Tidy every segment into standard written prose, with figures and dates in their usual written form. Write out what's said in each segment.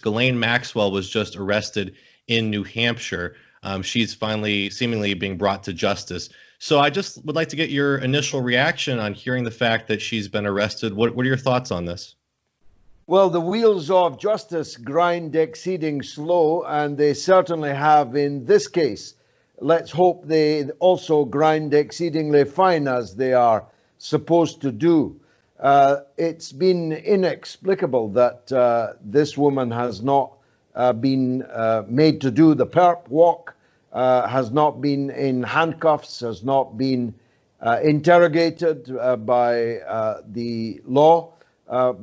Ghislaine Maxwell was just arrested in New Hampshire. She's finally seemingly being brought to justice. So I just would like to get your initial reaction on hearing the fact that she's been arrested. What are your thoughts on this? Well, the wheels of justice grind exceeding slow, and they certainly have in this case. Let's hope they also grind exceedingly fine, as they are supposed to do. It's been inexplicable that this woman has not been made to do the perp walk, has not been in handcuffs, has not been interrogated by the law,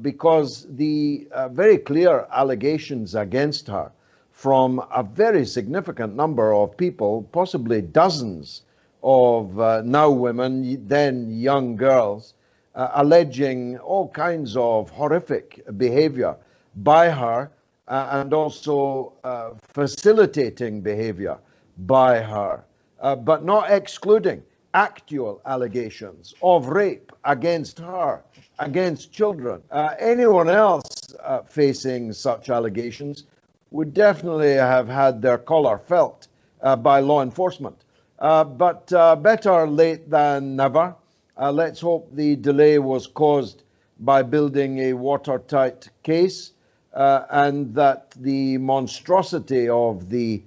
because the very clear allegations against her from a very significant number of people, possibly dozens of now women, then young girls, alleging all kinds of horrific behavior by her and also facilitating behavior by her, but not excluding actual allegations of rape against her, against children. Anyone else facing such allegations would definitely have had their collar felt by law enforcement. But better late than never. Let's hope the delay was caused by building a watertight case, and that the monstrosity of the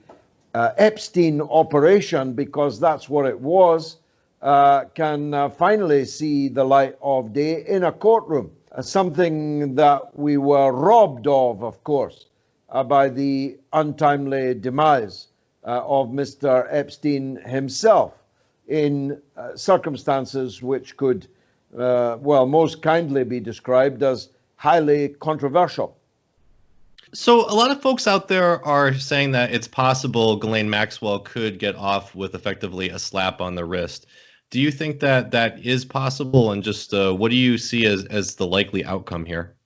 Epstein operation, because that's what it was, can finally see the light of day in a courtroom. Something that we were robbed of course, by the untimely demise of Mr. Epstein himself in circumstances which could, most kindly be described as highly controversial. So a lot of folks out there are saying that it's possible Ghislaine Maxwell could get off with effectively a slap on the wrist. Do you think that that is possible? And just what do you see as the likely outcome here?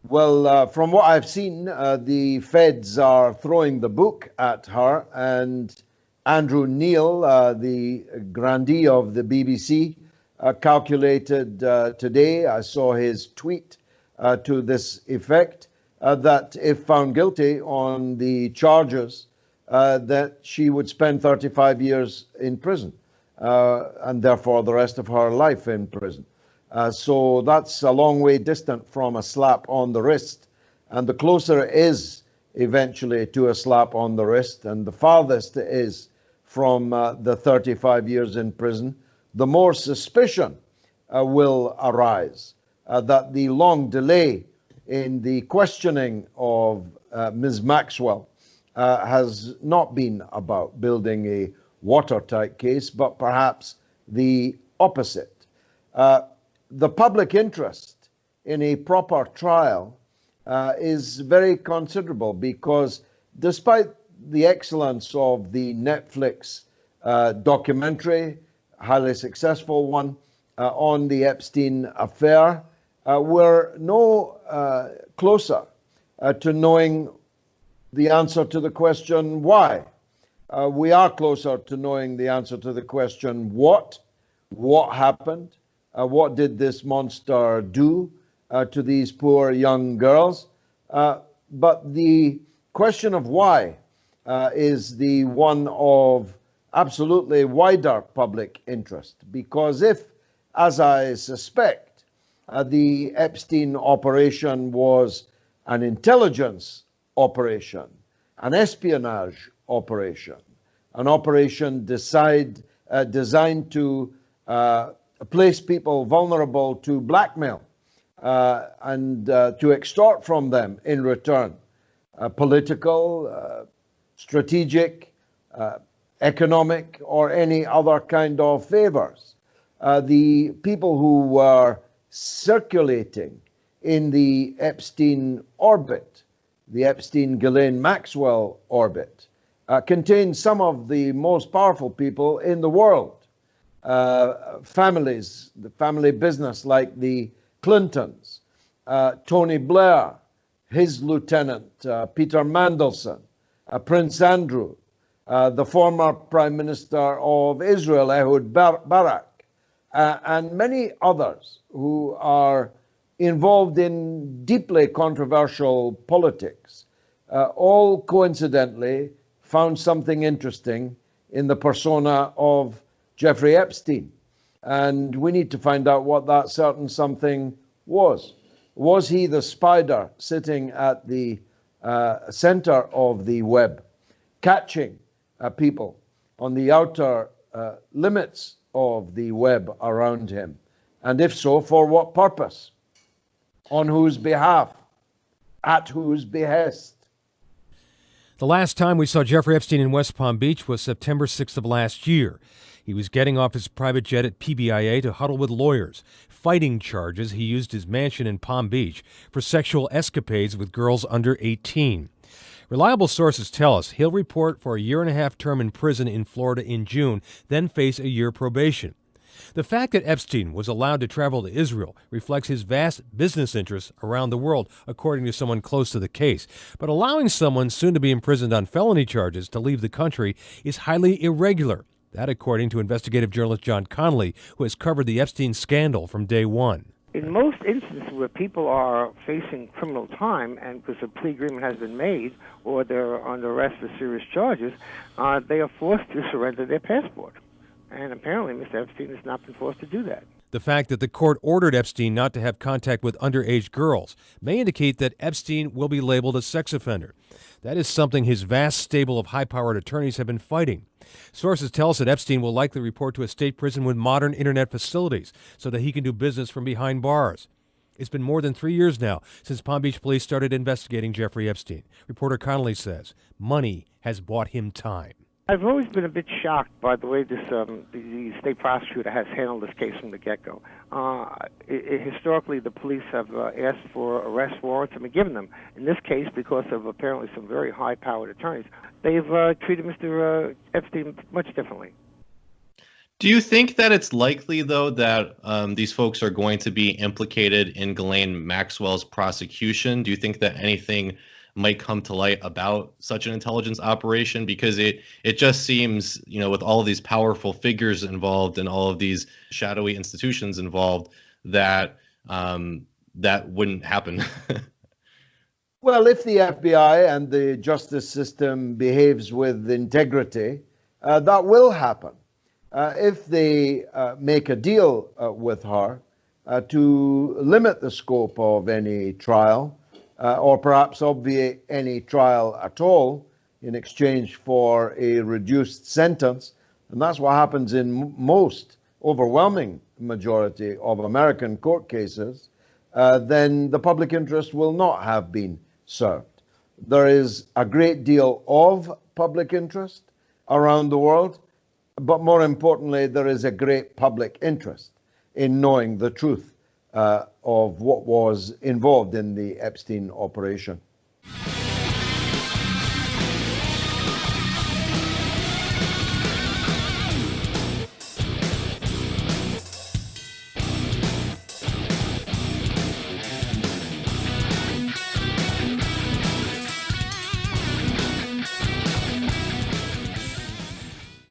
Well, from what I've seen, the feds are throwing the book at her, and Andrew Neil, the grandee of the BBC, calculated today, I saw his tweet to this effect, that if found guilty on the charges, that she would spend 35 years in prison, and therefore the rest of her life in prison. So that's a long way distant from a slap on the wrist. And the closer it is eventually to a slap on the wrist, and the farthest it is from the 35 years in prison, the more suspicion will arise that the long delay in the questioning of Ms. Maxwell has not been about building a watertight case, but perhaps the opposite. The public interest in a proper trial is very considerable, because despite the excellence of the Netflix documentary, highly successful one, on the Epstein affair, we're no closer to knowing the answer to the question why. We are closer to knowing the answer to the question what happened. What did this monster do to these poor young girls? But the question of why is the one of absolutely wider public interest. Because if, as I suspect, the Epstein operation was an intelligence operation, an espionage operation, an operation designed to place people vulnerable to blackmail and to extort from them in return political, strategic, economic, or any other kind of favors. The people who were circulating in the Epstein orbit, the Epstein Ghislaine Maxwell orbit, contained some of the most powerful people in the world. Families, the family business like the Clintons, Tony Blair, his lieutenant, Peter Mandelson, Prince Andrew, the former Prime Minister of Israel, Ehud Barak, and many others who are involved in deeply controversial politics, all coincidentally found something interesting in the persona of Jeffrey Epstein. And we need to find out what that certain something was. Was he the spider sitting at the center of the web, catching people on the outer limits of the web around him? And if so, for what purpose? On whose behalf? At whose behest? The last time we saw Jeffrey Epstein in West Palm Beach was September 6th of last year. He was getting off his private jet at PBIA to huddle with lawyers, fighting charges he used his mansion in Palm Beach for sexual escapades with girls under 18. Reliable sources tell us he'll report for a year-and-a-half term in prison in Florida in June, then face a year probation. The fact that Epstein was allowed to travel to Israel reflects his vast business interests around the world, according to someone close to the case. But allowing someone soon to be imprisoned on felony charges to leave the country is highly irregular. That, according to investigative journalist John Connolly, who has covered the Epstein scandal from day one. In most instances where people are facing criminal time and because a plea agreement has been made or they're under arrest for serious charges, they are forced to surrender their passport. And apparently Mr. Epstein has not been forced to do that. The fact that the court ordered Epstein not to have contact with underage girls may indicate that Epstein will be labeled a sex offender. That is something his vast stable of high-powered attorneys have been fighting. Sources tell us that Epstein will likely report to a state prison with modern internet facilities so that he can do business from behind bars. It's been more than 3 years now since Palm Beach police started investigating Jeffrey Epstein. Reporter Connolly says money has bought him time. I've always been a bit shocked by the way the state prosecutor has handled this case from the get-go. Historically, the police have asked for arrest warrants and been given them. In this case, because of apparently some very high-powered attorneys, they've treated Mr. Epstein much differently. Do you think that it's likely, though, that these folks are going to be implicated in Ghislaine Maxwell's prosecution? Do you think that anything might come to light about such an intelligence operation? Because it just seems, with all of these powerful figures involved and all of these shadowy institutions involved, that that wouldn't happen. Well, if the FBI and the justice system behaves with integrity, that will happen. If they make a deal with her to limit the scope of any trial, or perhaps obviate any trial at all in exchange for a reduced sentence, and that's what happens in most overwhelming majority of American court cases, then the public interest will not have been served. There is a great deal of public interest around the world, but more importantly, there is a great public interest in knowing the truth of what was involved in the Epstein operation.